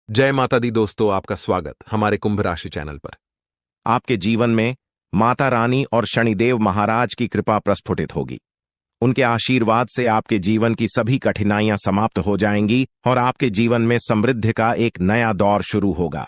जय माता दी दोस्तों, आपका स्वागत हमारे कुंभ राशि चैनल पर। आपके जीवन में माता रानी और शनिदेव महाराज की कृपा प्रस्फुटित होगी। उनके आशीर्वाद से आपके जीवन की सभी कठिनाइयां समाप्त हो जाएंगी और आपके जीवन में समृद्धि का एक नया दौर शुरू होगा।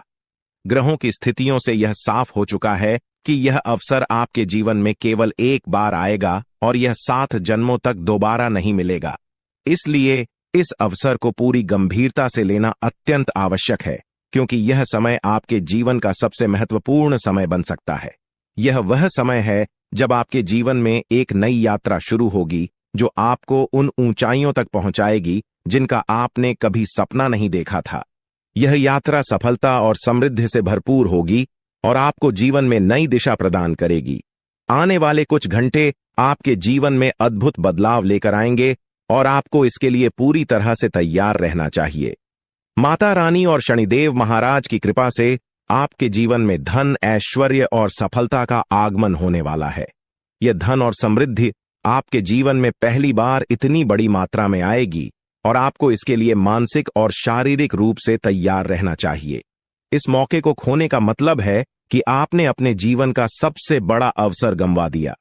ग्रहों की स्थितियों से यह साफ हो चुका है कि यह अवसर आपके जीवन में केवल एक बार आएगा और यह 7 जन्मों तक दोबारा नहीं मिलेगा। इसलिए इस अवसर को पूरी गंभीरता से लेना अत्यंत आवश्यक है, क्योंकि यह समय आपके जीवन का सबसे महत्वपूर्ण समय बन सकता है। यह वह समय है जब आपके जीवन में एक नई यात्रा शुरू होगी, जो आपको उन ऊंचाइयों तक पहुंचाएगी जिनका आपने कभी सपना नहीं देखा था। यह यात्रा सफलता और समृद्धि से भरपूर होगी और आपको जीवन में नई दिशा प्रदान करेगी। आने वाले कुछ घंटे आपके जीवन में अद्भुत बदलाव लेकर आएंगे और आपको इसके लिए पूरी तरह से तैयार रहना चाहिए। माता रानी और शनिदेव महाराज की कृपा से आपके जीवन में धन, ऐश्वर्य और सफलता का आगमन होने वाला है। यह धन और समृद्धि आपके जीवन में पहली बार इतनी बड़ी मात्रा में आएगी और आपको इसके लिए मानसिक और शारीरिक रूप से तैयार रहना चाहिए। इस मौके को खोने का मतलब है कि आपने अपने जीवन का सबसे बड़ा अवसर गंवा दिया।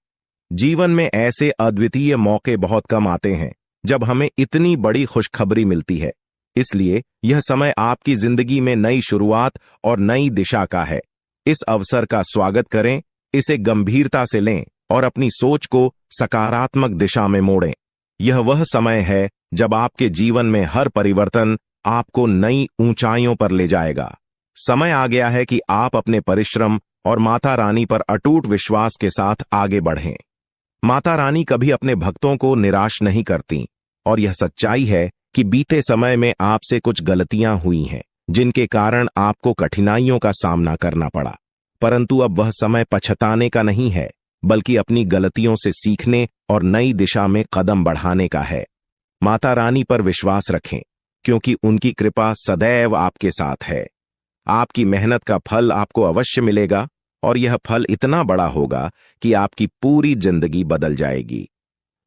जीवन में ऐसे अद्वितीय मौके बहुत कम आते हैं जब हमें इतनी बड़ी खुशखबरी मिलती है। इसलिए यह समय आपकी जिंदगी में नई शुरुआत और नई दिशा का है। इस अवसर का स्वागत करें, इसे गंभीरता से लें और अपनी सोच को सकारात्मक दिशा में मोड़ें। यह वह समय है जब आपके जीवन में हर परिवर्तन आपको नई ऊंचाइयों पर ले जाएगा। समय आ गया है कि आप अपने परिश्रम और माता रानी पर अटूट विश्वास के साथ आगे बढ़ें। माता रानी कभी अपने भक्तों को निराश नहीं करती और यह सच्चाई है कि बीते समय में आपसे कुछ गलतियां हुई हैं, जिनके कारण आपको कठिनाइयों का सामना करना पड़ा। परंतु अब वह समय पछताने का नहीं है, बल्कि अपनी गलतियों से सीखने और नई दिशा में कदम बढ़ाने का है। माता रानी पर विश्वास रखें, क्योंकि उनकी कृपा सदैव आपके साथ है। आपकी मेहनत का फल आपको अवश्य मिलेगा और यह फल इतना बड़ा होगा कि आपकी पूरी जिंदगी बदल जाएगी।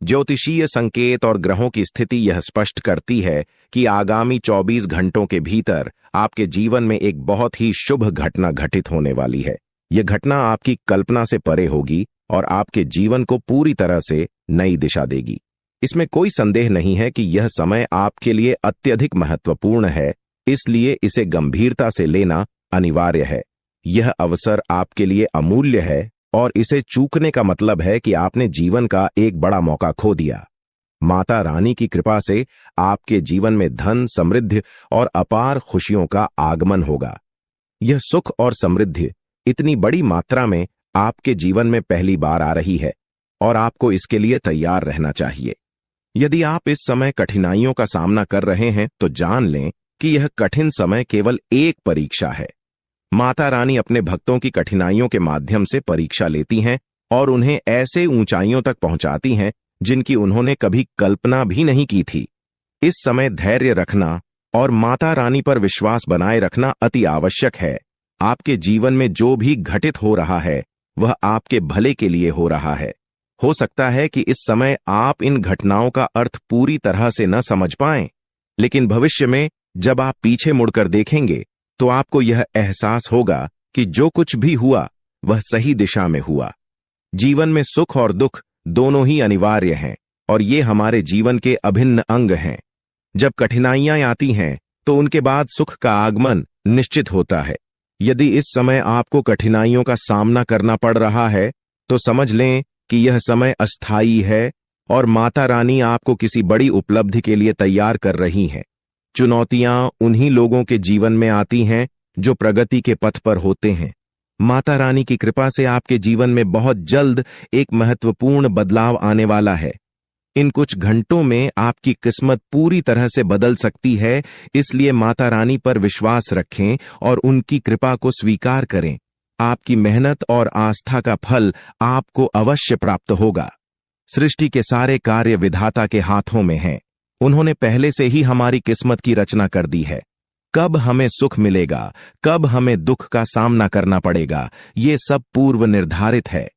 ज्योतिषीय संकेत और ग्रहों की स्थिति यह स्पष्ट करती है कि आगामी 24 घंटों के भीतर आपके जीवन में एक बहुत ही शुभ घटना घटित होने वाली है। यह घटना आपकी कल्पना से परे होगी और आपके जीवन को पूरी तरह से नई दिशा देगी। इसमें कोई संदेह नहीं है कि यह समय आपके लिए अत्यधिक महत्वपूर्ण है, इसलिए इसे गंभीरता से लेना अनिवार्य है। यह अवसर आपके लिए अमूल्य है और इसे चूकने का मतलब है कि आपने जीवन का एक बड़ा मौका खो दिया। माता रानी की कृपा से आपके जीवन में धन, समृद्धि और अपार खुशियों का आगमन होगा। यह सुख और समृद्धि इतनी बड़ी मात्रा में आपके जीवन में पहली बार आ रही है और आपको इसके लिए तैयार रहना चाहिए। यदि आप इस समय कठिनाइयों का सामना कर रहे हैं तो जान लें कि यह कठिन समय केवल एक परीक्षा है। माता रानी अपने भक्तों की कठिनाइयों के माध्यम से परीक्षा लेती हैं और उन्हें ऐसे ऊंचाइयों तक पहुंचाती हैं जिनकी उन्होंने कभी कल्पना भी नहीं की थी। इस समय धैर्य रखना और माता रानी पर विश्वास बनाए रखना अति आवश्यक है। आपके जीवन में जो भी घटित हो रहा है वह आपके भले के लिए हो रहा है। हो सकता है कि इस समय आप इन घटनाओं का अर्थ पूरी तरह से न समझ पाएं, लेकिन भविष्य में जब आप पीछे मुड़कर देखेंगे तो आपको यह एहसास होगा कि जो कुछ भी हुआ वह सही दिशा में हुआ। जीवन में सुख और दुख दोनों ही अनिवार्य हैं और ये हमारे जीवन के अभिन्न अंग हैं। जब कठिनाइयां आती हैं तो उनके बाद सुख का आगमन निश्चित होता है। यदि इस समय आपको कठिनाइयों का सामना करना पड़ रहा है तो समझ लें कि यह समय अस्थायी है और माता रानी आपको किसी बड़ी उपलब्धि के लिए तैयार कर रही हैं। चुनौतियां उन्हीं लोगों के जीवन में आती हैं जो प्रगति के पथ पर होते हैं। माता रानी की कृपा से आपके जीवन में बहुत जल्द एक महत्वपूर्ण बदलाव आने वाला है। इन कुछ घंटों में आपकी किस्मत पूरी तरह से बदल सकती है, इसलिए माता रानी पर विश्वास रखें और उनकी कृपा को स्वीकार करें। आपकी मेहनत और आस्था का फल आपको अवश्य प्राप्त होगा। सृष्टि के सारे कार्य विधाता के हाथों में हैं। उन्होंने पहले से ही हमारी किस्मत की रचना कर दी है। कब हमें सुख मिलेगा, कब हमें दुख का सामना करना पड़ेगा, ये सब पूर्व निर्धारित है।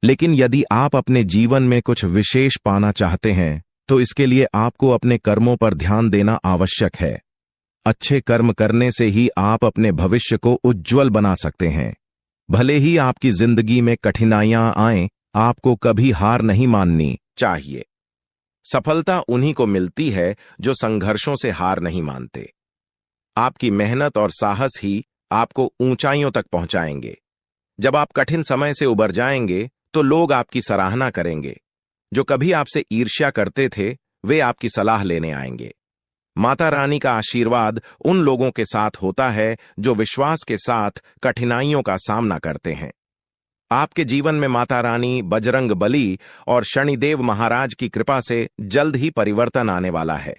लेकिन यदि आप अपने जीवन में कुछ विशेष पाना चाहते हैं तो इसके लिए आपको अपने कर्मों पर ध्यान देना आवश्यक है। अच्छे कर्म करने से ही आप अपने भविष्य को उज्जवल बना सकते हैं। भले ही आपकी जिंदगी में कठिनाइयां आएं, आपको कभी हार नहीं माननी चाहिए। सफलता उन्हीं को मिलती है जो संघर्षों से हार नहीं मानते। आपकी मेहनत और साहस ही आपको ऊंचाइयों तक पहुंचाएंगे। जब आप कठिन समय से उबर जाएंगे तो लोग आपकी सराहना करेंगे। जो कभी आपसे ईर्ष्या करते थे वे आपकी सलाह लेने आएंगे। माता रानी का आशीर्वाद उन लोगों के साथ होता है जो विश्वास के साथ कठिनाइयों का सामना करते हैं। आपके जीवन में माता रानी, बजरंग बली और शनिदेव महाराज की कृपा से जल्द ही परिवर्तन आने वाला है।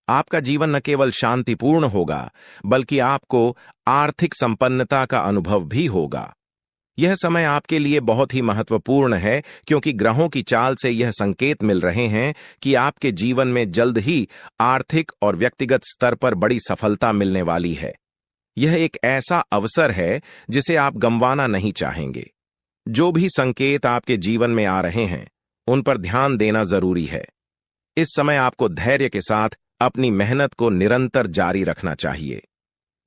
आपका जीवन न केवल शांतिपूर्ण होगा बल्कि आपको आर्थिक संपन्नता का अनुभव भी होगा। यह समय आपके लिए बहुत ही महत्वपूर्ण है क्योंकि ग्रहों की चाल से यह संकेत मिल रहे हैं कि आपके जीवन में जल्द ही आर्थिक और व्यक्तिगत स्तर पर बड़ी सफलता मिलने वाली है। यह एक ऐसा अवसर है जिसे आप गंवाना नहीं चाहेंगे। जो भी संकेत आपके जीवन में आ रहे हैं उन पर ध्यान देना जरूरी है। इस समय आपको धैर्य के साथ अपनी मेहनत को निरंतर जारी रखना चाहिए।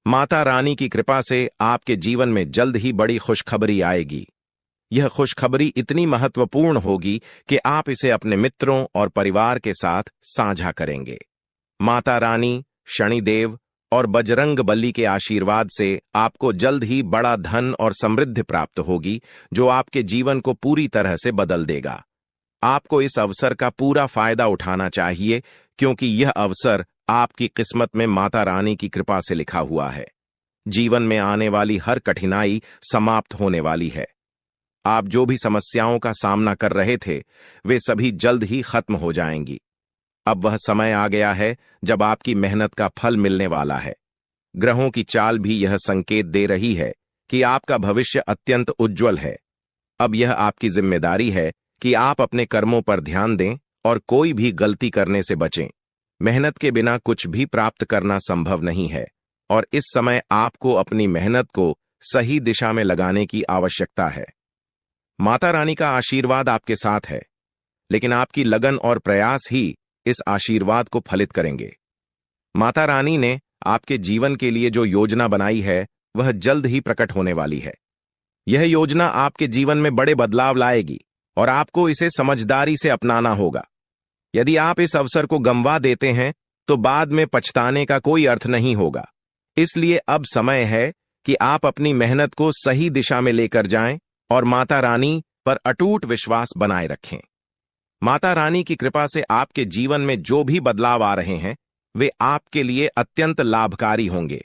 माता रानी की कृपा से आपके जीवन में जल्द ही बड़ी खुशखबरी आएगी। यह खुशखबरी इतनी महत्वपूर्ण होगी कि आप इसे अपने मित्रों और परिवार के साथ साझा करेंगे। माता रानी, शनिदेव और बजरंग बली के आशीर्वाद से आपको जल्द ही बड़ा धन और समृद्धि प्राप्त होगी जो आपके जीवन को पूरी तरह से बदल देगा। आपको इस अवसर का पूरा फायदा उठाना चाहिए क्योंकि यह अवसर आपकी किस्मत में माता रानी की कृपा से लिखा हुआ है। जीवन में आने वाली हर कठिनाई समाप्त होने वाली है। आप जो भी समस्याओं का सामना कर रहे थे वे सभी जल्द ही खत्म हो जाएंगी। अब वह समय आ गया है जब आपकी मेहनत का फल मिलने वाला है। ग्रहों की चाल भी यह संकेत दे रही है कि आपका भविष्य अत्यंत उज्जवल है। अब यह आपकी जिम्मेदारी है कि आप अपने कर्मों पर ध्यान दें और कोई भी गलती करने से बचें। मेहनत के बिना कुछ भी प्राप्त करना संभव नहीं है और इस समय आपको अपनी मेहनत को सही दिशा में लगाने की आवश्यकता है। माता रानी का आशीर्वाद आपके साथ है, लेकिन आपकी लगन और प्रयास ही इस आशीर्वाद को फलित करेंगे। माता रानी ने आपके जीवन के लिए जो योजना बनाई है वह जल्द ही प्रकट होने वाली है। यह योजना आपके जीवन में बड़े बदलाव लाएगी और आपको इसे समझदारी से अपनाना होगा। यदि आप इस अवसर को गंवा देते हैं तो बाद में पछताने का कोई अर्थ नहीं होगा। इसलिए अब समय है कि आप अपनी मेहनत को सही दिशा में लेकर जाएं और माता रानी पर अटूट विश्वास बनाए रखें। माता रानी की कृपा से आपके जीवन में जो भी बदलाव आ रहे हैं वे आपके लिए अत्यंत लाभकारी होंगे।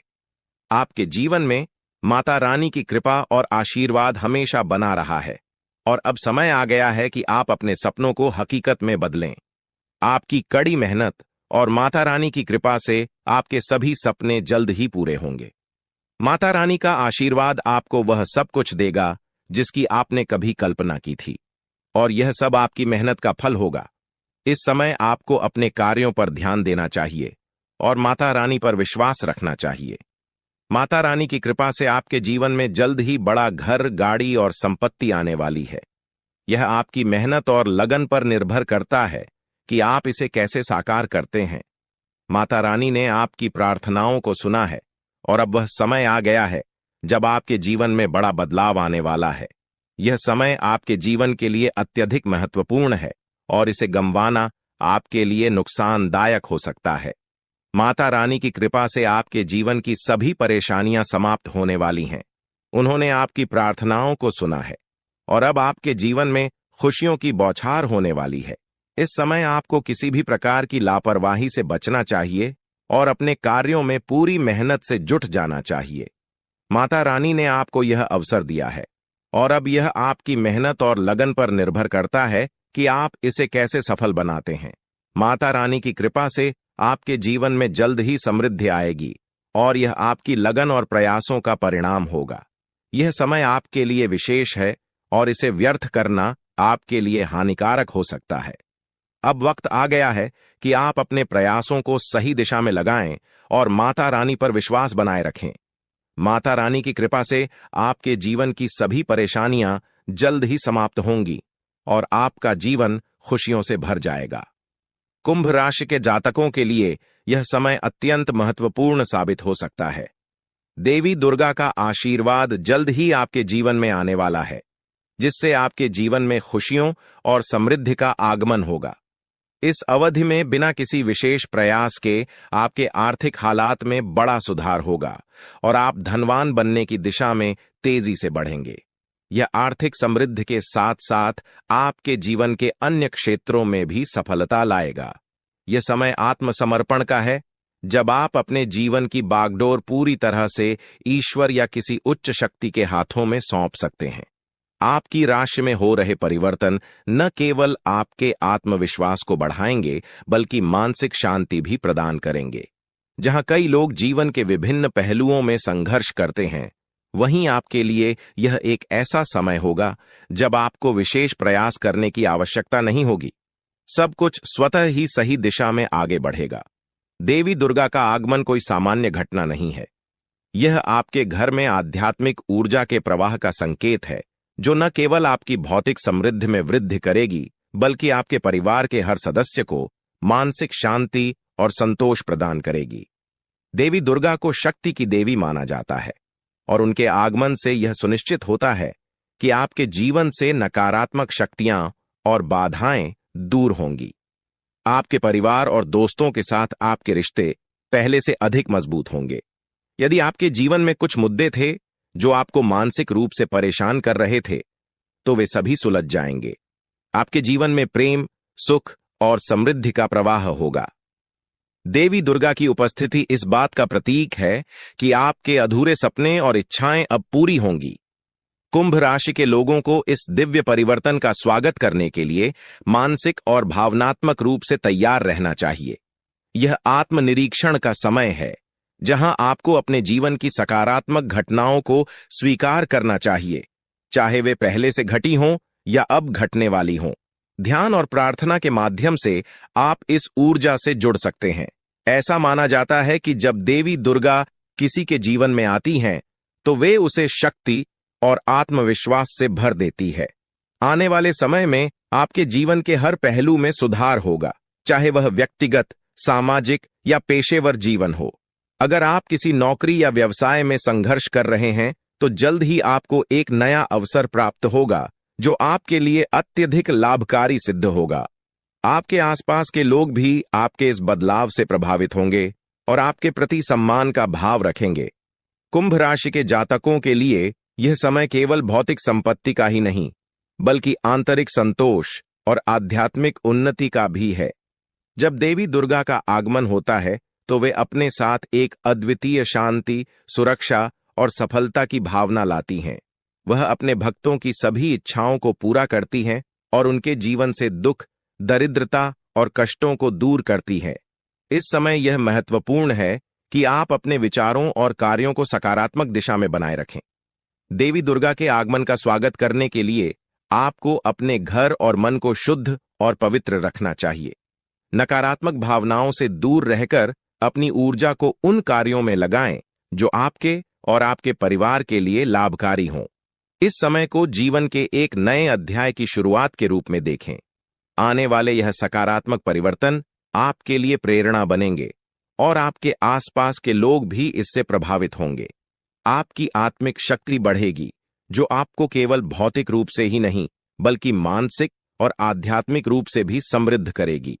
आपके जीवन में माता रानी की कृपा और आशीर्वाद हमेशा बना रहा है और अब समय आ गया है कि आप अपने सपनों को हकीकत में बदलें। आपकी कड़ी मेहनत और माता रानी की कृपा से आपके सभी सपने जल्द ही पूरे होंगे। माता रानी का आशीर्वाद आपको वह सब कुछ देगा जिसकी आपने कभी कल्पना की थी और यह सब आपकी मेहनत का फल होगा। इस समय आपको अपने कार्यों पर ध्यान देना चाहिए और माता रानी पर विश्वास रखना चाहिए। माता रानी की कृपा से आपके जीवन में जल्द ही बड़ा घर, गाड़ी और संपत्ति आने वाली है। यह आपकी मेहनत और लगन पर निर्भर करता है कि आप इसे कैसे साकार करते हैं। माता रानी ने आपकी प्रार्थनाओं को सुना है और अब वह समय आ गया है जब आपके जीवन में बड़ा बदलाव आने वाला है। यह समय आपके जीवन के लिए अत्यधिक महत्वपूर्ण है और इसे गंवाना आपके लिए नुकसानदायक हो सकता है। माता रानी की कृपा से आपके जीवन की सभी परेशानियां समाप्त होने वाली हैं। उन्होंने आपकी प्रार्थनाओं को सुना है और अब आपके जीवन में खुशियों की बौछार होने वाली है। इस समय आपको किसी भी प्रकार की लापरवाही से बचना चाहिए और अपने कार्यों में पूरी मेहनत से जुट जाना चाहिए। माता रानी ने आपको यह अवसर दिया है और अब यह आपकी मेहनत और लगन पर निर्भर करता है कि आप इसे कैसे सफल बनाते हैं। माता रानी की कृपा से आपके जीवन में जल्द ही समृद्धि आएगी और यह आपकी लगन और प्रयासों का परिणाम होगा। यह समय आपके लिए विशेष है और इसे व्यर्थ करना आपके लिए हानिकारक हो सकता है। अब वक्त आ गया है कि आप अपने प्रयासों को सही दिशा में लगाएं और माता रानी पर विश्वास बनाए रखें। माता रानी की कृपा से आपके जीवन की सभी परेशानियां जल्द ही समाप्त होंगी और आपका जीवन खुशियों से भर जाएगा। कुंभ राशि के जातकों के लिए यह समय अत्यंत महत्वपूर्ण साबित हो सकता है। देवी दुर्गा का आशीर्वाद जल्द ही आपके जीवन में आने वाला है, जिससे आपके जीवन में खुशियों और समृद्धि का आगमन होगा। इस अवधि में बिना किसी विशेष प्रयास के आपके आर्थिक हालात में बड़ा सुधार होगा और आप धनवान बनने की दिशा में तेजी से बढ़ेंगे। यह आर्थिक समृद्धि के साथ साथ आपके जीवन के अन्य क्षेत्रों में भी सफलता लाएगा। यह समय आत्मसमर्पण का है, जब आप अपने जीवन की बागडोर पूरी तरह से ईश्वर या किसी उच्च शक्ति के हाथों में सौंप सकते हैं। आपकी राशि में हो रहे परिवर्तन न केवल आपके आत्मविश्वास को बढ़ाएंगे, बल्कि मानसिक शांति भी प्रदान करेंगे। जहां कई लोग जीवन के विभिन्न पहलुओं में संघर्ष करते हैं, वहीं आपके लिए यह एक ऐसा समय होगा जब आपको विशेष प्रयास करने की आवश्यकता नहीं होगी। सब कुछ स्वतः ही सही दिशा में आगे बढ़ेगा। देवी दुर्गा का आगमन कोई सामान्य घटना नहीं है। यह आपके घर में आध्यात्मिक ऊर्जा के प्रवाह का संकेत है, जो न केवल आपकी भौतिक समृद्धि में वृद्धि करेगी, बल्कि आपके परिवार के हर सदस्य को मानसिक शांति और संतोष प्रदान करेगी। देवी दुर्गा को शक्ति की देवी माना जाता है और उनके आगमन से यह सुनिश्चित होता है कि आपके जीवन से नकारात्मक शक्तियां और बाधाएं दूर होंगी। आपके परिवार और दोस्तों के साथ आपके रिश्ते पहले से अधिक मजबूत होंगे। यदि आपके जीवन में कुछ मुद्दे थे जो आपको मानसिक रूप से परेशान कर रहे थे, तो वे सभी सुलझ जाएंगे। आपके जीवन में प्रेम, सुख और समृद्धि का प्रवाह होगा। देवी दुर्गा की उपस्थिति इस बात का प्रतीक है कि आपके अधूरे सपने और इच्छाएं अब पूरी होंगी। कुंभ राशि के लोगों को इस दिव्य परिवर्तन का स्वागत करने के लिए मानसिक और भावनात्मक रूप से तैयार रहना चाहिए। यह आत्मनिरीक्षण का समय है, जहां आपको अपने जीवन की सकारात्मक घटनाओं को स्वीकार करना चाहिए, चाहे वे पहले से घटी हों या अब घटने वाली हों। ध्यान और प्रार्थना के माध्यम से आप इस ऊर्जा से जुड़ सकते हैं। ऐसा माना जाता है कि जब देवी दुर्गा किसी के जीवन में आती हैं, तो वे उसे शक्ति और आत्मविश्वास से भर देती है। आने वाले समय में आपके जीवन के हर पहलू में सुधार होगा, चाहे वह व्यक्तिगत, सामाजिक या पेशेवर जीवन हो। अगर आप किसी नौकरी या व्यवसाय में संघर्ष कर रहे हैं, तो जल्द ही आपको एक नया अवसर प्राप्त होगा, जो आपके लिए अत्यधिक लाभकारी सिद्ध होगा। आपके आसपास के लोग भी आपके इस बदलाव से प्रभावित होंगे और आपके प्रति सम्मान का भाव रखेंगे। कुंभ राशि के जातकों के लिए यह समय केवल भौतिक संपत्ति का ही नहीं, बल्कि आंतरिक संतोष और आध्यात्मिक उन्नति का भी है। जब देवी दुर्गा का आगमन होता है, तो वे अपने साथ एक अद्वितीय शांति, सुरक्षा और सफलता की भावना लाती हैं। वह अपने भक्तों की सभी इच्छाओं को पूरा करती हैं और उनके जीवन से दुख, दरिद्रता और कष्टों को दूर करती हैं। इस समय यह महत्वपूर्ण है कि आप अपने विचारों और कार्यों को सकारात्मक दिशा में बनाए रखें। देवी दुर्गा के आगमन का स्वागत करने के लिए आपको अपने घर और मन को शुद्ध और पवित्र रखना चाहिए। नकारात्मक भावनाओं से दूर रहकर अपनी ऊर्जा को उन कार्यों में लगाएं जो आपके और आपके परिवार के लिए लाभकारी हों। इस समय को जीवन के एक नए अध्याय की शुरुआत के रूप में देखें। आने वाले यह सकारात्मक परिवर्तन आपके लिए प्रेरणा बनेंगे और आपके आसपास के लोग भी इससे प्रभावित होंगे। आपकी आत्मिक शक्ति बढ़ेगी, जो आपको केवल भौतिक रूप से ही नहीं, बल्कि मानसिक और आध्यात्मिक रूप से भी समृद्ध करेगी।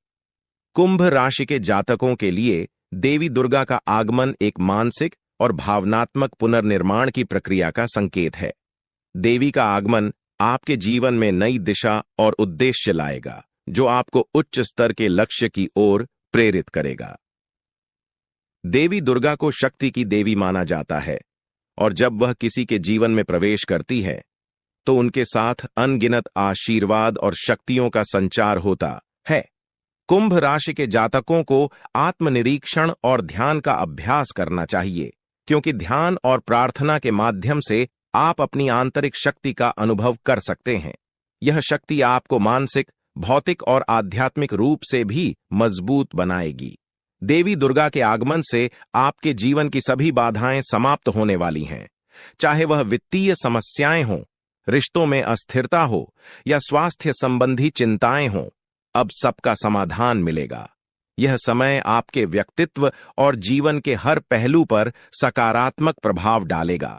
कुंभ राशि के जातकों के लिए देवी दुर्गा का आगमन एक मानसिक और भावनात्मक पुनर्निर्माण की प्रक्रिया का संकेत है। देवी का आगमन आपके जीवन में नई दिशा और उद्देश्य लाएगा, जो आपको उच्च स्तर के लक्ष्य की ओर प्रेरित करेगा। देवी दुर्गा को शक्ति की देवी माना जाता है और जब वह किसी के जीवन में प्रवेश करती है, तो उनके साथ अनगिनत आशीर्वाद और शक्तियों का संचार होता है। कुंभ राशि के जातकों को आत्मनिरीक्षण और ध्यान का अभ्यास करना चाहिए, क्योंकि ध्यान और प्रार्थना के माध्यम से आप अपनी आंतरिक शक्ति का अनुभव कर सकते हैं। यह शक्ति आपको मानसिक, भौतिक और आध्यात्मिक रूप से भी मजबूत बनाएगी। देवी दुर्गा के आगमन से आपके जीवन की सभी बाधाएं समाप्त होने वाली हैं, चाहे वह वित्तीय समस्याएं हों, रिश्तों में अस्थिरता हो या स्वास्थ्य संबंधी चिंताएं हों। अब सबका समाधान मिलेगा। यह समय आपके व्यक्तित्व और जीवन के हर पहलू पर सकारात्मक प्रभाव डालेगा।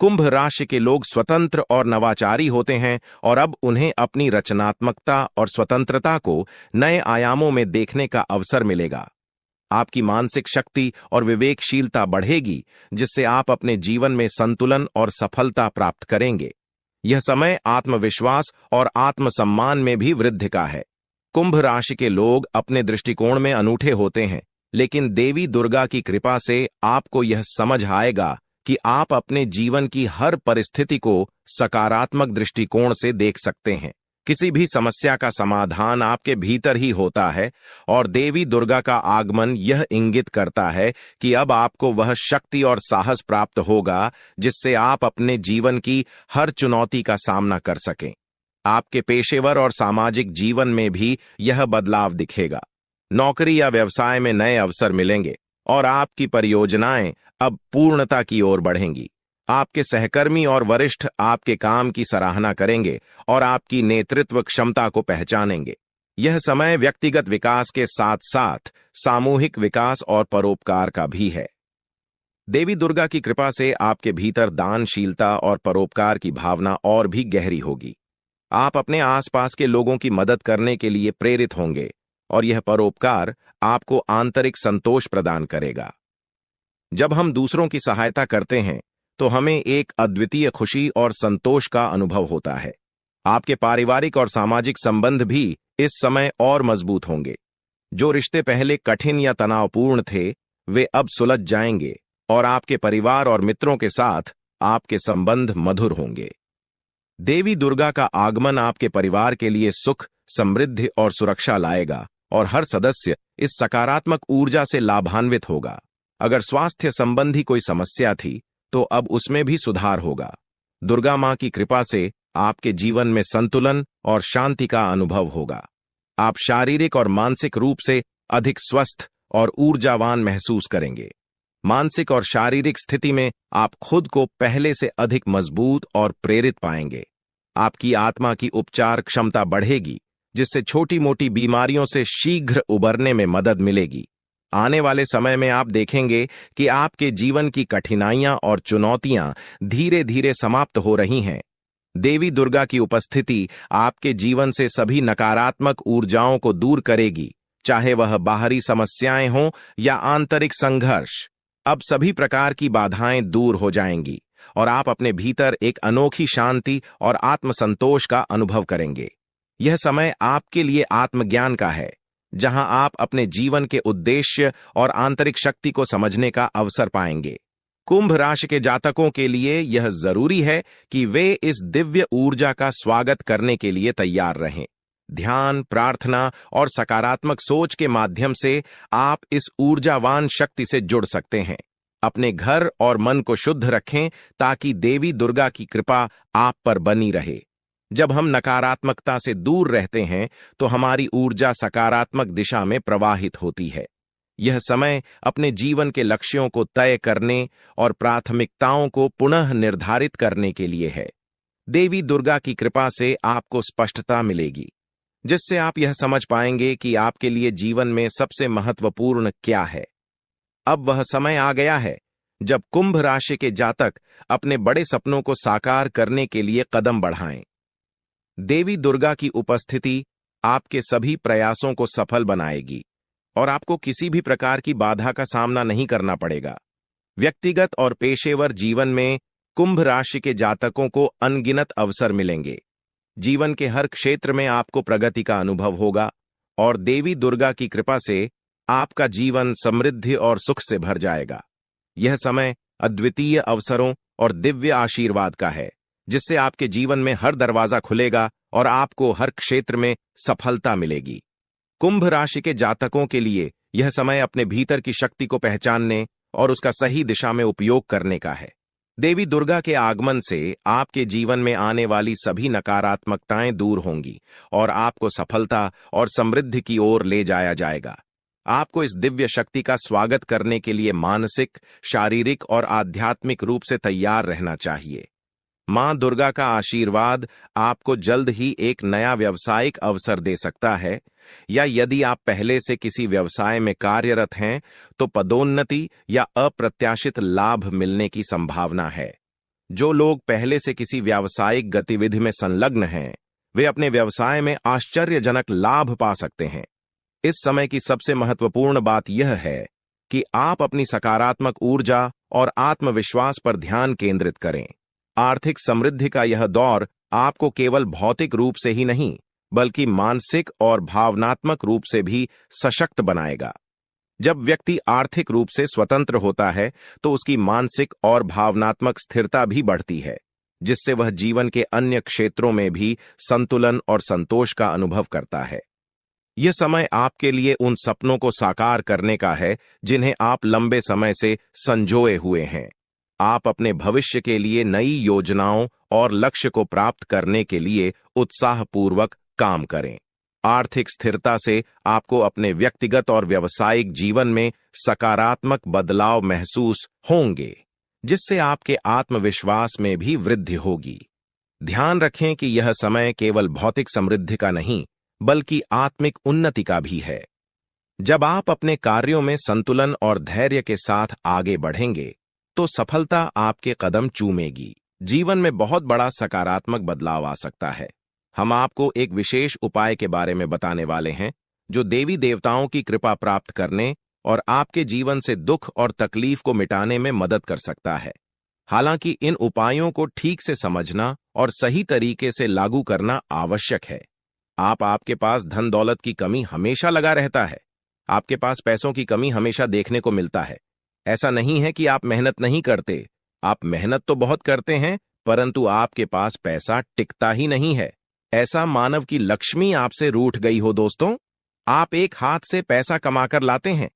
कुंभ राशि के लोग स्वतंत्र और नवाचारी होते हैं और अब उन्हें अपनी रचनात्मकता और स्वतंत्रता को नए आयामों में देखने का अवसर मिलेगा। आपकी मानसिक शक्ति और विवेकशीलता बढ़ेगी, जिससे आप अपने जीवन में संतुलन और सफलता प्राप्त करेंगे। यह समय आत्मविश्वास और आत्मसम्मान में भी वृद्धि का है। कुंभ राशि के लोग अपने दृष्टिकोण में अनूठे होते हैं, लेकिन देवी दुर्गा की कृपा से आपको यह समझ आएगा कि आप अपने जीवन की हर परिस्थिति को सकारात्मक दृष्टिकोण से देख सकते हैं। किसी भी समस्या का समाधान आपके भीतर ही होता है और देवी दुर्गा का आगमन यह इंगित करता है कि अब आपको वह शक्ति और साहस प्राप्त होगा जिससे आप अपने जीवन की हर चुनौती का सामना कर सकें। आपके पेशेवर और सामाजिक जीवन में भी यह बदलाव दिखेगा। नौकरी या व्यवसाय में नए अवसर मिलेंगे और आपकी परियोजनाएं अब पूर्णता की ओर बढ़ेंगी। आपके सहकर्मी और वरिष्ठ आपके काम की सराहना करेंगे और आपकी नेतृत्व क्षमता को पहचानेंगे। यह समय व्यक्तिगत विकास के साथ साथ सामूहिक विकास और परोपकार का भी है। देवी दुर्गा की कृपा से आपके भीतर दानशीलता और परोपकार की भावना और भी गहरी होगी। आप अपने आसपास के लोगों की मदद करने के लिए प्रेरित होंगे और यह परोपकार आपको आंतरिक संतोष प्रदान करेगा। जब हम दूसरों की सहायता करते हैं तो हमें एक अद्वितीय खुशी और संतोष का अनुभव होता है। आपके पारिवारिक और सामाजिक संबंध भी इस समय और मजबूत होंगे। जो रिश्ते पहले कठिन या तनावपूर्ण थे, वे अब सुलझ जाएंगे और आपके परिवार और मित्रों के साथ आपके संबंध मधुर होंगे। देवी दुर्गा का आगमन आपके परिवार के लिए सुख, समृद्धि और सुरक्षा लाएगा और हर सदस्य इस सकारात्मक ऊर्जा से लाभान्वित होगा। अगर स्वास्थ्य संबंधी कोई समस्या थी तो अब उसमें भी सुधार होगा। दुर्गा मां की कृपा से आपके जीवन में संतुलन और शांति का अनुभव होगा। आप शारीरिक और मानसिक रूप से अधिक स्वस्थ और ऊर्जावान महसूस करेंगे। मानसिक और शारीरिक स्थिति में आप खुद को पहले से अधिक मजबूत और प्रेरित पाएंगे। आपकी आत्मा की उपचार क्षमता बढ़ेगी, जिससे छोटी मोटी बीमारियों से शीघ्र उबरने में मदद मिलेगी। आने वाले समय में आप देखेंगे कि आपके जीवन की कठिनाइयां और चुनौतियां धीरे धीरे समाप्त हो रही हैं। देवी दुर्गा की उपस्थिति आपके जीवन से सभी नकारात्मक ऊर्जाओं को दूर करेगी, चाहे वह बाहरी समस्याएं हों या आंतरिक संघर्ष। अब सभी प्रकार की बाधाएं दूर हो जाएंगी और आप अपने भीतर एक अनोखी शांति और आत्मसंतोष का अनुभव करेंगे। यह समय आपके लिए आत्मज्ञान का है, जहां आप अपने जीवन के उद्देश्य और आंतरिक शक्ति को समझने का अवसर पाएंगे। कुंभ राशि के जातकों के लिए यह जरूरी है कि वे इस दिव्य ऊर्जा का स्वागत करने के लिए तैयार रहें। ध्यान, प्रार्थना और सकारात्मक सोच के माध्यम से आप इस ऊर्जावान शक्ति से जुड़ सकते हैं। अपने घर और मन को शुद्ध रखें ताकि देवी दुर्गा की कृपा आप पर बनी रहे। जब हम नकारात्मकता से दूर रहते हैं तो हमारी ऊर्जा सकारात्मक दिशा में प्रवाहित होती है। यह समय अपने जीवन के लक्ष्यों को तय करने और प्राथमिकताओं को पुनः निर्धारित करने के लिए है। देवी दुर्गा की कृपा से आपको स्पष्टता मिलेगी, जिससे आप यह समझ पाएंगे कि आपके लिए जीवन में सबसे महत्वपूर्ण क्या है। अब वह समय आ गया है जब कुंभ राशि के जातक अपने बड़े सपनों को साकार करने के लिए कदम बढ़ाएं। देवी दुर्गा की उपस्थिति आपके सभी प्रयासों को सफल बनाएगी और आपको किसी भी प्रकार की बाधा का सामना नहीं करना पड़ेगा। व्यक्तिगत और पेशेवर जीवन में कुंभ राशि के जातकों को अनगिनत अवसर मिलेंगे। जीवन के हर क्षेत्र में आपको प्रगति का अनुभव होगा और देवी दुर्गा की कृपा से आपका जीवन समृद्धि और सुख से भर जाएगा। यह समय अद्वितीय अवसरों और दिव्य आशीर्वाद का है, जिससे आपके जीवन में हर दरवाजा खुलेगा और आपको हर क्षेत्र में सफलता मिलेगी। कुंभ राशि के जातकों के लिए यह समय अपने भीतर की शक्ति को पहचानने और उसका सही दिशा में उपयोग करने का है। देवी दुर्गा के आगमन से आपके जीवन में आने वाली सभी नकारात्मकताएं दूर होंगी और आपको सफलता और समृद्धि की ओर ले जाया जाएगा। आपको इस दिव्य शक्ति का स्वागत करने के लिए मानसिक, शारीरिक और आध्यात्मिक रूप से तैयार रहना चाहिए। मां दुर्गा का आशीर्वाद आपको जल्द ही एक नया व्यावसायिक अवसर दे सकता है, या यदि आप पहले से किसी व्यवसाय में कार्यरत हैं तो पदोन्नति या अप्रत्याशित लाभ मिलने की संभावना है। जो लोग पहले से किसी व्यावसायिक गतिविधि में संलग्न हैं वे अपने व्यवसाय में आश्चर्यजनक लाभ पा सकते हैं। इस समय की सबसे महत्वपूर्ण बात यह है कि आप अपनी सकारात्मक ऊर्जा और आत्मविश्वास पर ध्यान केंद्रित करें। आर्थिक समृद्धि का यह दौर आपको केवल भौतिक रूप से ही नहीं बल्कि मानसिक और भावनात्मक रूप से भी सशक्त बनाएगा। जब व्यक्ति आर्थिक रूप से स्वतंत्र होता है तो उसकी मानसिक और भावनात्मक स्थिरता भी बढ़ती है, जिससे वह जीवन के अन्य क्षेत्रों में भी संतुलन और संतोष का अनुभव करता है। यह समय आपके लिए उन सपनों को साकार करने का है जिन्हें आप लंबे समय से संजोए हुए हैं। आप अपने भविष्य के लिए नई योजनाओं और लक्ष्य को प्राप्त करने के लिए उत्साहपूर्वक काम करें। आर्थिक स्थिरता से आपको अपने व्यक्तिगत और व्यावसायिक जीवन में सकारात्मक बदलाव महसूस होंगे, जिससे आपके आत्मविश्वास में भी वृद्धि होगी। ध्यान रखें कि यह समय केवल भौतिक समृद्धि का नहीं बल्कि आत्मिक उन्नति का भी है। जब आप अपने कार्यों में संतुलन और धैर्य के साथ आगे बढ़ेंगे तो सफलता आपके कदम चूमेगी। जीवन में बहुत बड़ा सकारात्मक बदलाव आ सकता है। हम आपको एक विशेष उपाय के बारे में बताने वाले हैं जो देवी देवताओं की कृपा प्राप्त करने और आपके जीवन से दुख और तकलीफ को मिटाने में मदद कर सकता है। हालांकि इन उपायों को ठीक से समझना और सही तरीके से लागू करना आवश्यक है। आपके पास धन दौलत की कमी हमेशा लगा रहता है। आपके पास पैसों की कमी हमेशा देखने को मिलता है। ऐसा नहीं है कि आप मेहनत नहीं करते, आप मेहनत तो बहुत करते हैं, परंतु आपके पास पैसा टिकता ही नहीं है। ऐसा मानव की लक्ष्मी आपसे रूठ गई हो। दोस्तों, आप एक हाथ से पैसा कमाकर लाते हैं,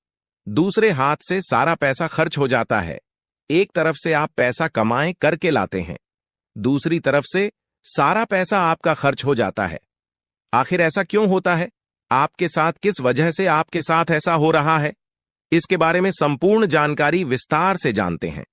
दूसरे हाथ से सारा पैसा खर्च हो जाता है। एक तरफ से आप पैसा कमाए करके लाते हैं, दूसरी तरफ से सारा पैसा आपका खर्च हो जाता है। आखिर ऐसा क्यों होता है? आपके साथ किस वजह से आपके साथ ऐसा हो रहा है? इसके बारे में संपूर्ण जानकारी विस्तार से जानते हैं।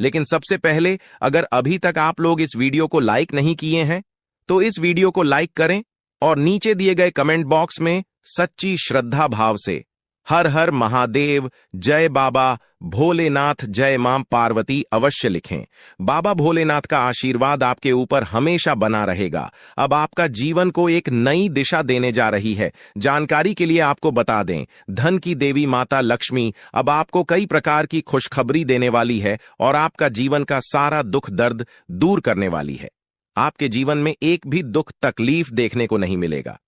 लेकिन सबसे पहले, अगर अभी तक आप लोग इस वीडियो को लाइक नहीं किए हैं तो इस वीडियो को लाइक करें और नीचे दिए गए कमेंट बॉक्स में सच्ची श्रद्धा भाव से हर हर महादेव, जय बाबा भोलेनाथ, जय मां पार्वती अवश्य लिखें। बाबा भोलेनाथ का आशीर्वाद आपके ऊपर हमेशा बना रहेगा। अब आपका जीवन को एक नई दिशा देने जा रही है। जानकारी के लिए आपको बता दें, धन की देवी माता लक्ष्मी अब आपको कई प्रकार की खुशखबरी देने वाली है और आपका जीवन का सारा दुख दर्द दूर करने वाली है। आपके जीवन में एक भी दुख तकलीफ देखने को नहीं मिलेगा।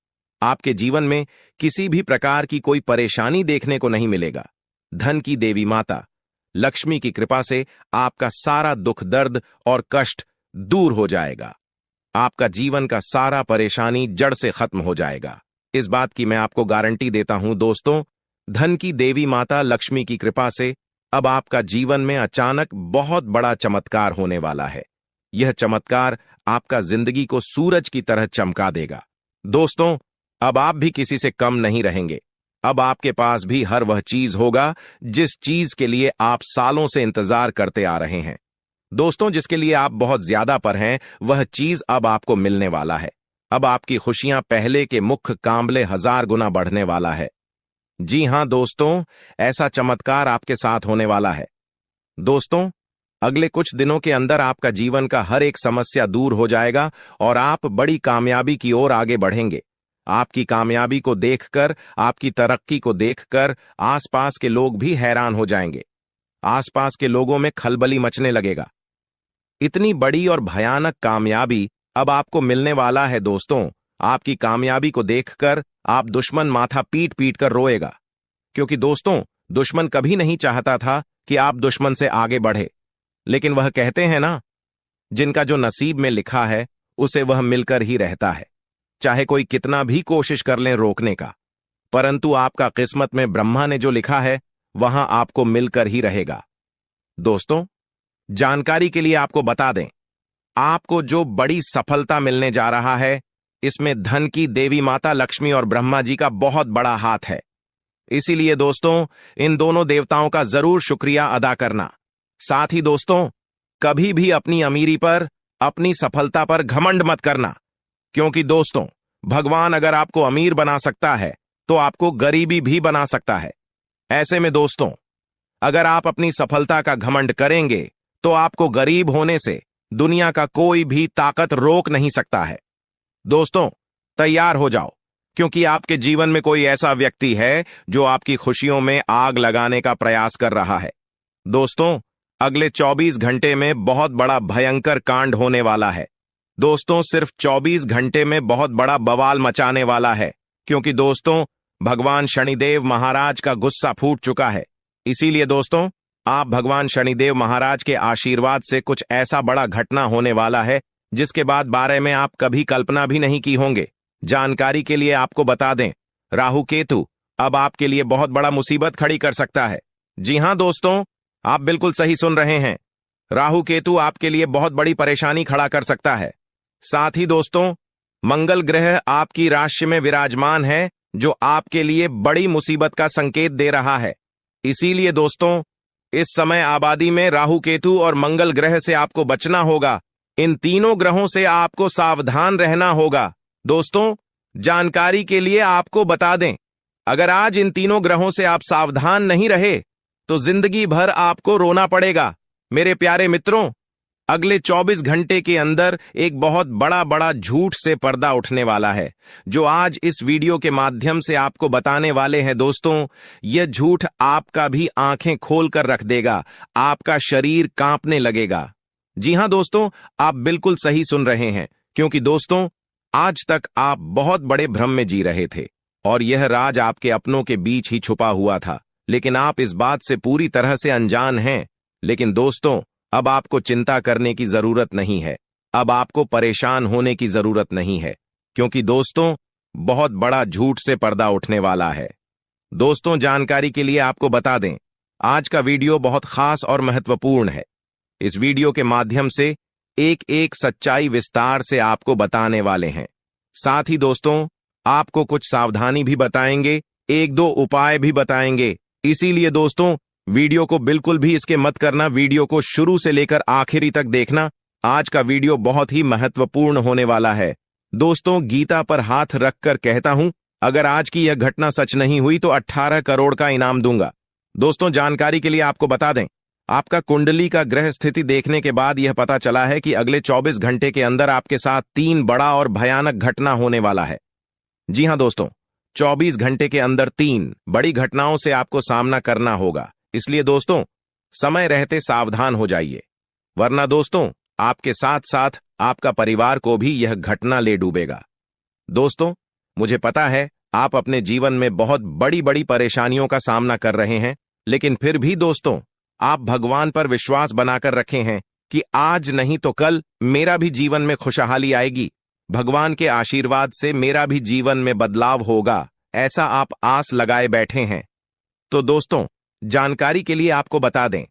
आपके जीवन में किसी भी प्रकार की कोई परेशानी देखने को नहीं मिलेगा। धन की देवी माता लक्ष्मी की कृपा से आपका सारा दुख दर्द और कष्ट दूर हो जाएगा। आपका जीवन का सारा परेशानी जड़ से खत्म हो जाएगा। इस बात की मैं आपको गारंटी देता हूं दोस्तों। धन की देवी माता लक्ष्मी की कृपा से अब आपका जीवन में अचानक बहुत बड़ा चमत्कार होने वाला है। यह चमत्कार आपका जिंदगी को सूरज की तरह चमका देगा। दोस्तों, अब आप भी किसी से कम नहीं रहेंगे। अब आपके पास भी हर वह चीज होगा जिस चीज के लिए आप सालों से इंतजार करते आ रहे हैं। दोस्तों, जिसके लिए आप बहुत ज्यादा पर हैं, वह चीज अब आपको मिलने वाला है। अब आपकी खुशियां पहले के मुख्य कामले 1000 गुना बढ़ने वाला है। जी हां दोस्तों, ऐसा चमत्कार आपके साथ होने वाला है। दोस्तों, अगले कुछ दिनों के अंदर आपका जीवन का हर एक समस्या दूर हो जाएगा और आप बड़ी कामयाबी की ओर आगे बढ़ेंगे। आपकी कामयाबी को देखकर, आपकी तरक्की को देखकर आसपास के लोग भी हैरान हो जाएंगे। आसपास के लोगों में खलबली मचने लगेगा। इतनी बड़ी और भयानक कामयाबी अब आपको मिलने वाला है। दोस्तों, आपकी कामयाबी को देखकर आप दुश्मन माथा पीट पीट कर रोएगा, क्योंकि दोस्तों, दुश्मन कभी नहीं चाहता था कि आप दुश्मन से आगे बढ़े। लेकिन वह कहते हैं ना, जिनका जो नसीब में लिखा है उसे वह मिलकर ही रहता है। चाहे कोई कितना भी कोशिश कर लें रोकने का, परंतु आपका किस्मत में ब्रह्मा ने जो लिखा है वहां आपको मिलकर ही रहेगा। दोस्तों, जानकारी के लिए आपको बता दें, आपको जो बड़ी सफलता मिलने जा रहा है, इसमें धन की देवी माता लक्ष्मी और ब्रह्मा जी का बहुत बड़ा हाथ है। इसीलिए दोस्तों, इन दोनों देवताओं का जरूर शुक्रिया अदा करना। साथ ही दोस्तों, कभी भी अपनी अमीरी पर, अपनी सफलता पर घमंड मत करना, क्योंकि दोस्तों, भगवान अगर आपको अमीर बना सकता है तो आपको गरीबी भी बना सकता है। ऐसे में दोस्तों, अगर आप अपनी सफलता का घमंड करेंगे तो आपको गरीब होने से दुनिया का कोई भी ताकत रोक नहीं सकता है। दोस्तों, तैयार हो जाओ, क्योंकि आपके जीवन में कोई ऐसा व्यक्ति है जो आपकी खुशियों में आग लगाने का प्रयास कर रहा है। दोस्तों, अगले 24 घंटे में बहुत बड़ा भयंकर कांड होने वाला है। दोस्तों, सिर्फ 24 घंटे में बहुत बड़ा बवाल मचाने वाला है, क्योंकि दोस्तों, भगवान शनिदेव महाराज का गुस्सा फूट चुका है। इसीलिए दोस्तों, आप भगवान शनिदेव महाराज के आशीर्वाद से कुछ ऐसा बड़ा घटना होने वाला है जिसके बारे में आप कभी कल्पना भी नहीं की होंगे। जानकारी के लिए आपको बता दें, राहु केतु अब आपके लिए बहुत बड़ा मुसीबत खड़ी कर सकता है। जी हां दोस्तों, आप बिल्कुल सही सुन रहे हैं। राहु केतु आपके लिए बहुत बड़ी परेशानी खड़ा कर सकता है। साथ ही दोस्तों, मंगल ग्रह आपकी राशि में विराजमान है, जो आपके लिए बड़ी मुसीबत का संकेत दे रहा है। इसीलिए दोस्तों, इस समय आबादी में राहु केतु और मंगल ग्रह से आपको बचना होगा। इन तीनों ग्रहों से आपको सावधान रहना होगा। दोस्तों, जानकारी के लिए आपको बता दें, अगर आज इन तीनों ग्रहों से आप सावधान नहीं रहे तो जिंदगी भर आपको रोना पड़ेगा। मेरे प्यारे मित्रों, अगले 24 घंटे के अंदर एक बहुत बड़ा झूठ से पर्दा उठने वाला है, जो आज इस वीडियो के माध्यम से आपको बताने वाले हैं। दोस्तों, यह झूठ आपका भी आंखें खोल कर रख देगा, आपका शरीर कांपने लगेगा। जी हां दोस्तों, आप बिल्कुल सही सुन रहे हैं, क्योंकि दोस्तों, आज तक आप बहुत बड़े भ्रम में जी रहे थे और यह राज आपके अपनों के बीच ही छुपा हुआ था, लेकिन आप इस बात से पूरी तरह से अनजान हैं। लेकिन दोस्तों, अब आपको चिंता करने की जरूरत नहीं है, अब आपको परेशान होने की जरूरत नहीं है, क्योंकि दोस्तों, बहुत बड़ा झूठ से पर्दा उठने वाला है। दोस्तों, जानकारी के लिए आपको बता दें, आज का वीडियो बहुत खास और महत्वपूर्ण है। इस वीडियो के माध्यम से एक एक सच्चाई विस्तार से आपको बताने वाले हैं। साथ ही दोस्तों, आपको कुछ सावधानी भी बताएंगे, एक दो उपाय भी बताएंगे। इसीलिए दोस्तों, वीडियो को बिल्कुल भी इसके मत करना, वीडियो को शुरू से लेकर आखिरी तक देखना। आज का वीडियो बहुत ही महत्वपूर्ण होने वाला है। दोस्तों, गीता पर हाथ रखकर कहता हूं, अगर आज की यह घटना सच नहीं हुई तो 18 करोड़ का इनाम दूंगा। दोस्तों, जानकारी के लिए आपको बता दें, आपका कुंडली का ग्रह स्थिति देखने के बाद यह पता चला है कि अगले 24 घंटे के अंदर आपके साथ 3 बड़ा और भयानक घटना होने वाला है। जी हां दोस्तों, 24 घंटे के अंदर 3 बड़ी घटनाओं से आपको सामना करना होगा। इसलिए दोस्तों, समय रहते सावधान हो जाइए, वरना दोस्तों, आपके साथ साथ आपका परिवार को भी यह घटना ले डूबेगा। दोस्तों, मुझे पता है आप अपने जीवन में बहुत बड़ी परेशानियों का सामना कर रहे हैं, लेकिन फिर भी दोस्तों, आप भगवान पर विश्वास बनाकर रखे हैं कि आज नहीं तो कल मेरा भी जीवन में खुशहाली आएगी, भगवान के आशीर्वाद से मेरा भी जीवन में बदलाव होगा, ऐसा आप आस लगाए बैठे हैं। तो दोस्तों, जानकारी के लिए आपको बता दें,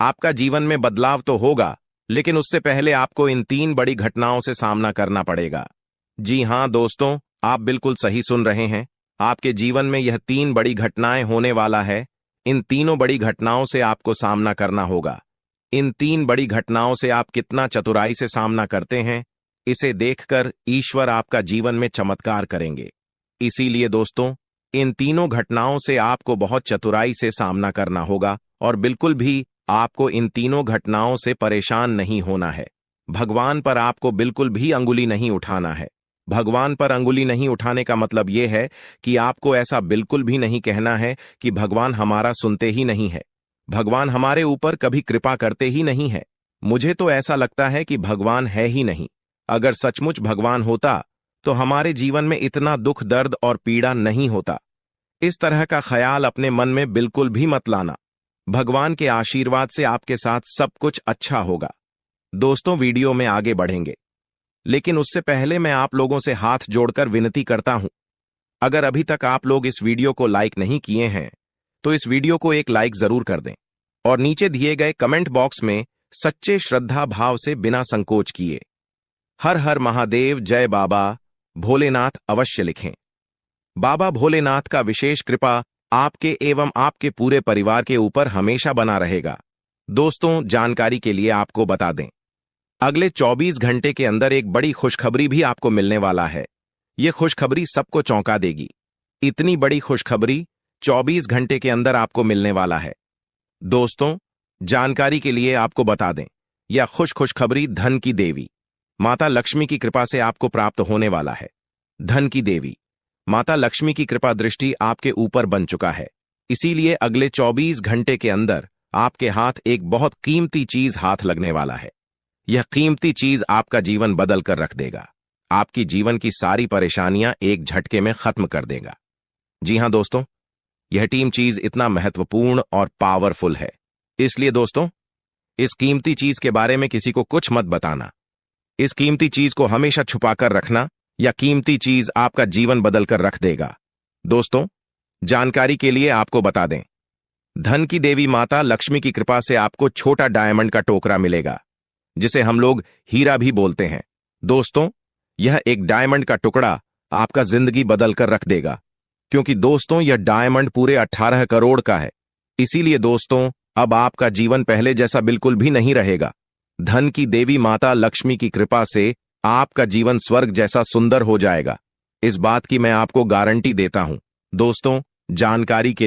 आपका जीवन में बदलाव तो होगा, लेकिन उससे पहले आपको इन 3 बड़ी घटनाओं से सामना करना पड़ेगा। जी हां दोस्तों, आप बिल्कुल सही सुन रहे हैं, आपके जीवन में यह 3 बड़ी घटनाएं होने वाला है। इन तीनों बड़ी घटनाओं से आपको सामना करना होगा। इन 3 बड़ी घटनाओं से आप कितना चतुराई से सामना करते हैं, इसे देखकर ईश्वर आपका जीवन में चमत्कार करेंगे। इसीलिए दोस्तों, इन तीनों घटनाओं से आपको बहुत चतुराई से सामना करना होगा और बिल्कुल भी आपको इन तीनों घटनाओं से परेशान नहीं होना है। भगवान पर आपको बिल्कुल भी अंगुली नहीं उठाना है। भगवान पर अंगुली नहीं उठाने का मतलब यह है कि आपको ऐसा बिल्कुल भी नहीं कहना है कि भगवान हमारा सुनते ही नहीं है, भगवान हमारे ऊपर कभी कृपा करते ही नहीं है, मुझे तो ऐसा लगता है कि भगवान है ही नहीं। अगर सचमुच भगवान होता तो हमारे जीवन में इतना दुख, दर्द और पीड़ा नहीं होता। इस तरह का ख्याल अपने मन में बिल्कुल भी मत लाना। भगवान के आशीर्वाद से आपके साथ सब कुछ अच्छा होगा। दोस्तों, वीडियो में आगे बढ़ेंगे, लेकिन उससे पहले मैं आप लोगों से हाथ जोड़कर विनती करता हूं, अगर अभी तक आप लोग इस वीडियो को लाइक नहीं किए हैं तो इस वीडियो को एक लाइक जरूर कर दें और नीचे दिए गए कमेंट बॉक्स में सच्चे श्रद्धा भाव से बिना संकोच किए हर हर महादेव, जय बाबा भोलेनाथ अवश्य लिखें। बाबा भोलेनाथ का विशेष कृपा आपके एवं आपके पूरे परिवार के ऊपर हमेशा बना रहेगा। दोस्तों, जानकारी के लिए आपको बता दें, अगले 24 घंटे के अंदर एक बड़ी खुशखबरी भी आपको मिलने वाला है। यह खुशखबरी सबको चौंका देगी। इतनी बड़ी खुशखबरी 24 घंटे के अंदर आपको मिलने वाला है। दोस्तों, जानकारी के लिए आपको बता दें, यह खुशखबरी धन की देवी माता लक्ष्मी की कृपा से आपको प्राप्त होने वाला है। धन की देवी माता लक्ष्मी की कृपा दृष्टि आपके ऊपर बन चुका है, इसीलिए अगले 24 घंटे के अंदर आपके हाथ एक बहुत कीमती चीज हाथ लगने वाला है। यह कीमती चीज आपका जीवन बदल कर रख देगा, आपकी जीवन की सारी परेशानियां एक झटके में खत्म कर देगा। जी हां दोस्तों, यह टीम चीज इतना महत्वपूर्ण और पावरफुल है, इसलिए दोस्तों इस कीमती चीज के बारे में किसी को कुछ मत बताना। इस कीमती चीज को हमेशा छुपाकर रखना, या कीमती चीज आपका जीवन बदल कर रख देगा। दोस्तों, जानकारी के लिए आपको बता दें, धन की देवी माता लक्ष्मी की कृपा से आपको छोटा डायमंड का टोकरा मिलेगा, जिसे हम लोग हीरा भी बोलते हैं। दोस्तों, यह एक डायमंड का टुकड़ा आपका जिंदगी बदल कर रख देगा, क्योंकि दोस्तों यह डायमंड पूरे 18 करोड़ का है। इसीलिए दोस्तों अब आपका जीवन पहले जैसा बिल्कुल भी नहीं रहेगा। धन की देवी माता लक्ष्मी की कृपा से आपका जीवन स्वर्ग जैसा सुंदर हो जाएगा। इस बात की मैं आपको गारंटी देता हूं। दोस्तों, जानकारी के लिए